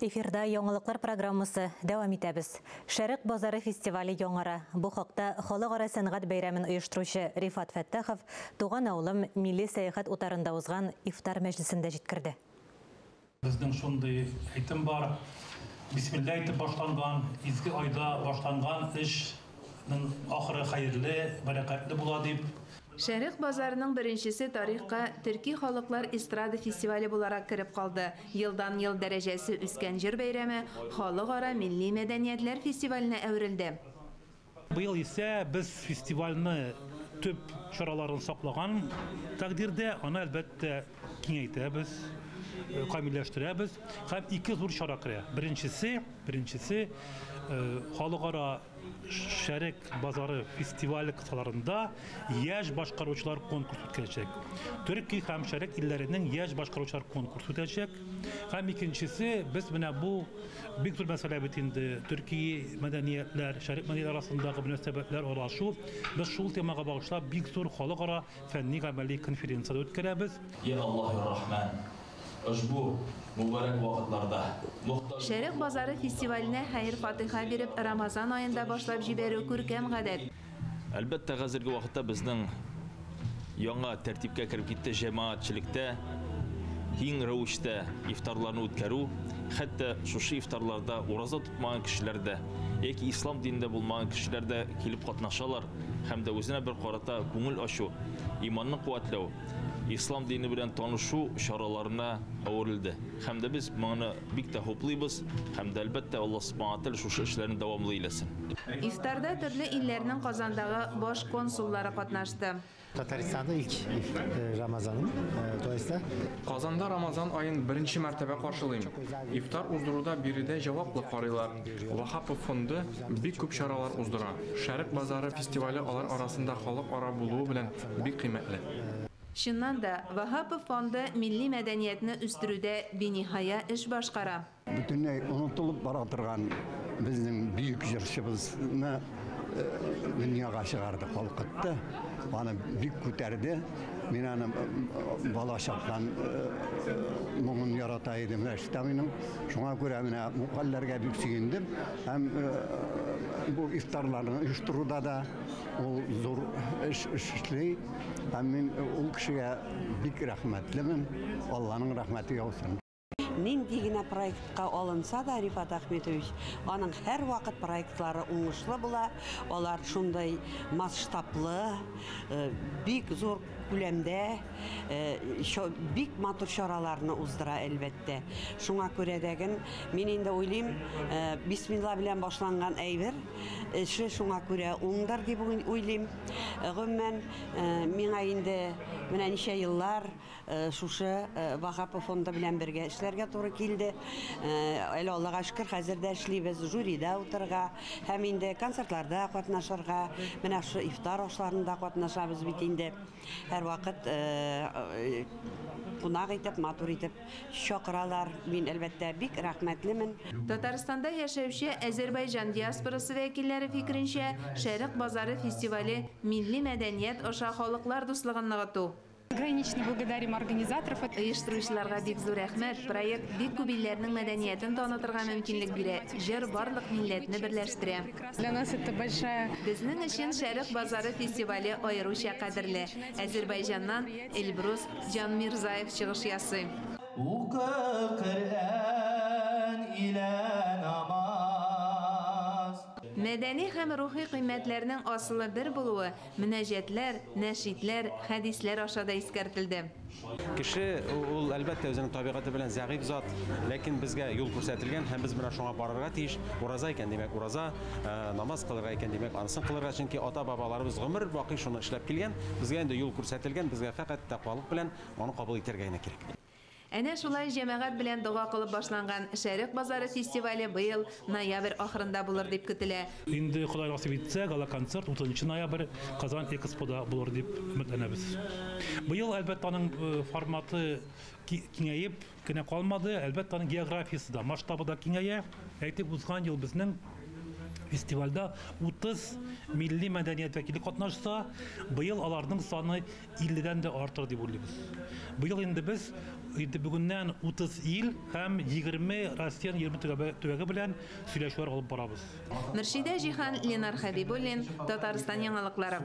Эфирда яңалыклар программасы дәвам итәбез. Шәрык базары фестивале яңара. Бу хакта халыкара сәнгать бәйрәмен оештыручы Рифат Фәттахов туган авылым милли сәяхәт утарында узган ифтар мәҗлесендә җиткерде. Безнең шундый әйтем бар. Бисмилла әйтеп башланган, изге айда башланган эшнең ахыры хәерле, бәрәкәтле була дип. Шәрык базарының беренчесе тарихка төрки халыклар эстрада фестивале буларак кирип калды. Елдан-ел дәрәҗәсе үскән җыр бәйрәме халыкара милли мәдәниятләр фестиваленә әверелде. Быел исә без фестивальне төп чараларын саклаган тәкъдирдә аны әлбәттә киңәйтәбез, камилләштерәбез һәм ике зур чара керә. Беренчесе халыкара Шәрык базары фестивале кысаларында яшь башкаручылар конкурсы үткәрәчәк. Төрки һәм Шәрык илләренең яшь башкаручылар конкурсы үтәчәк. Һәм икенчесе без менә бу бик зур мәсьәлә бит инде төрки мәдәниятләр, Шәрык мәдәниятләр арасындагы мөнәсәбәтләр аралашу. Без шул темага багышлап бик зур халыкара фәнни гамәли конференция үткәрәбез. Я Аллаһ-ар-Рахман. Ушбу mübarek вакытларда Шәрык базары фестиваленә хәйр-фатиха биреп Рамазан аенда башлап җибәрү күркәм гадәт. Әлбәттә хәзерге вакытта безнең яңа тәртипкә кирип китте җәмәгатьчелектә киң рәвештә ифтарларны үткәрү, хәтта шушы ифтарларда ураза тотмаган кешеләр дә, яки ислам динендә булмаган кешеләр дә килеп катнашалар һәм дә үзенә бер карата күңел ачу, иманны куәтләү, ислам дине белән танышу чараларына әверелде. Һәм дә без моны бик тә хуплыйбыз, һәм дә әлбәттә Аллаһ Субханаһу ва Тәала шушы эшләрне дәвамлы иләсен. Ифтарда төрле илләрнең Казандагы баш консуллары катнашты. Татарстанда ilk Ramazanım. Dolayısıyla Kazanda Ramazan ayın birinci mərtəbə qarşılayım. İftar uzdurуда biride cevaplı qarıylar. Vahapov fondu bik küp şaralar uzdura. Şərık bazarı festivali alar arasında xalq ara buluğu bilən bik qiymetli. Şundan da Vahapov fondu milli mədəniyyətini üstürüdə binihaya iş başqara. Bütünlüğü unutulup baratırgan bizim büyük jırşımızını dünyaya çıkardı halkıttı. Bana büyük küterdi. Minanı bala şapkan muğun yarataydım. Reştaminin şuna göre mine mukallerge büyük sevindim. Hem bu iftarlarını uyuşturuda da o zor işli. Hem o kişiye büyük rahmetlimim. Allah'ın rahmeti olsun. Нинди генә проектка алынса да Рифат Ахметович, аның һәр вакыт проектлары уңышлы була. Алар шундай масштаблы, бик зур күләмдә, бик матур чараларны уздыра әлбәттә. Шуңа күрә дәген мин инде уйлыйм, бисмилла белән башланган әйбер, эше шуңа күрә уңдыр дип уйлыйм. Гомумән, миңа инде менә ничә еллар шушы Вахапов фонды белән бергә эшләргә туры килде. Әле Аллага шөкер, хәзер дә эшлибез, жюридә утырга, һәм инде концертларда катнашырга, менә шу ифтар ашларында катнашабыз бит инде. Һәр вакыт кунак итеп, матур итеп чакыралар. Мин әлбәттә бик рәхмәтлемен. Татарстанда яшәүче Азәрбайҗан диаспорасы вәкилләре фикеренчә, Шәрык базары фестивале милли мәдәният аша халыклар дуслыгын ныгыту. Гранично благодарим организаторов. Оештыручыларга бик зур рәхмәт. Проект бик күп илләрнең мәдәниятен танытырга мөмкинлек бирә. Җыр барлык милләтне берләштерә. Для нас это большая. Безнең өчен Шәрык базары фестивале аеруча кадерле. Азәрбайҗаннан Эльбрус Җанмирзаев чыгыш ясый. Мәдәни һәм рухи кыйммәтләрнең асылы бер булуы, мөнәҗәтләр, нәшидләр, хәдисләр аша да искәртелде. Кеше ул әлбәттә үзенең табигаты белән зәгыйфь зат, ләкин безгә юл күрсәтелгән һәм без менә шуңа барырга тиеш. Ураза икән димәк, ураза, намаз кылырга икән димәк, анысын кылырга, чөнки ата-бабаларыбыз гомер бакый шуны эшләп килгән. Безгә инде юл күрсәтелгән, безгә фәкать тәкъвалык белән аны кабул итәргә генә кирәк. Әнә шулай җәмәгать белән дуга кылып башланган Шәрык базары фестивале быел ноябрь ахырында булыр дип көтелә. Инде Ходай насыйп итсә, гала-концерт 30 ноябрь Казан Экспода булыр дип өметләнәбез. Быел әлбәттә аның форматы киңәеп кенә калмады, әлбәттә аның географиясы да, масштабы да киңәя. Әйтеп узган ел безнең фестивальда 30 milli мәдәният вәкиле катнашса, быел аларның саны 50-дән дә артыр дип уйлыйбыз. Быел инде без Бүгіннен 30 ил һәм 20 Россиян 20 төбәге белән сөйләшүләр алып барабыз. Мөршидә Җиһан, Ленар Хәбибуллин, Татарстан яңалыклары.